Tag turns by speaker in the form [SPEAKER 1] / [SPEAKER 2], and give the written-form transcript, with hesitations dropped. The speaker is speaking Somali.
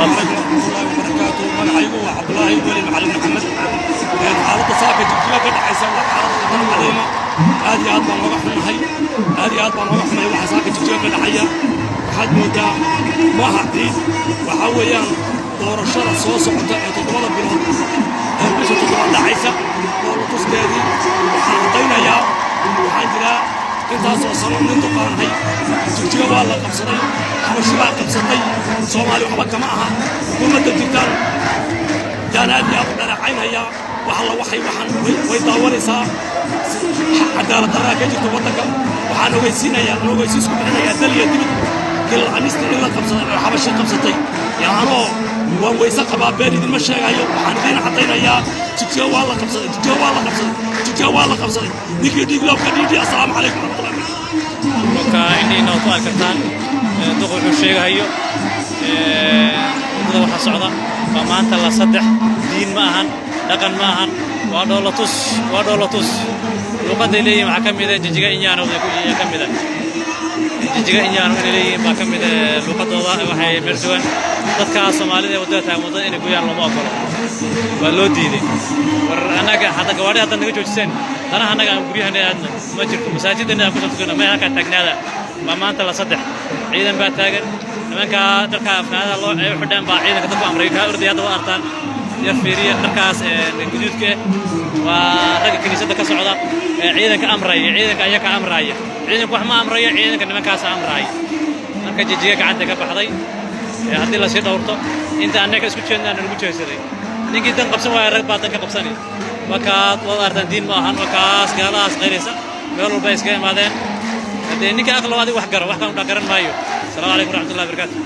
[SPEAKER 1] عليكم ورحمة الله وبركاته. مقعيقو عبد الله ولي معلم محمد حالة صاكة جبجية قد عيسى وحالة قدر عليما هذه أطبع وغحنا هاي هذه أطبع وغحنا وحا صاكة جبجية قد عيا وحد مودا ماها عديد وحاويا دور الشرع صوص وتطبع بالهد بس تطبع عيسى دور تسكيدي وحاطينا يا وحاجرا intaas oo sano nin duqaanay jigjiga waa la qabsaday xabasho baa qabsatay Soomaali waxba kama aha hukuumadda jirtaan janaadi abu dharacaynaya waxa la waxay waxan way daawanaysaa cadaalad darra ka jirto wadanka waxaan ogeysiisku bixinaya daliya dibad kil anista ila qabsaday xabasho qabsatay yaano waan weysa qabaa been idin ma sheegayo waxaan idin cadaynayaa jigjiga waa la qabsaday jigjiga waa la qabsaday ninkii dhiiglow ka dhiidi assalaamu calaykum
[SPEAKER 2] وكأني نوطا كرتان دخل الشيء هيو وده واحد صعدة فما أنت لا صدق دين معهن لكن معهن وادولتوس لقد لي مع كم إذا جيجا إنيانو يا كم إذا جيجا إنيانو لي مع كم إذا لقد الله وحي مرجوان dadka Soomaalida wadada taagmada in gooyaan lama ogolo waa loo diiday war anaga hada gawaari hada naga joojiseen dana anaga guriyahana aadna ma jirto masaajidana ku soo ma halka taagnaada ma maanta la saddex ciidan baa taagan nimanka dalka afnaada loo ay xidhan baa ciidanka dadka Ameerika urdiyada waa artaan yar fiiriya markaas guduudka waa rag kiniisada ka socda ciidanka amraya ciidanka ayaa ka amraya ciidanku wax ma amraya ciidanka nimankaas amraya marka jijiga gacanta ka baxday haddii la sii dhawrto inta anaga isku jeednaan ugu jeesaday ninkii dan qabsan waa rag baad ka qabsanay wakaad wada ardan diin ma ahan wakaas gaalaas qeyraysa meel walba iska imaadeen haddii ninka aqal waadi wax garo wax kan garan maayo salaamu calaykum waraxmatullaahi wabarakaatuh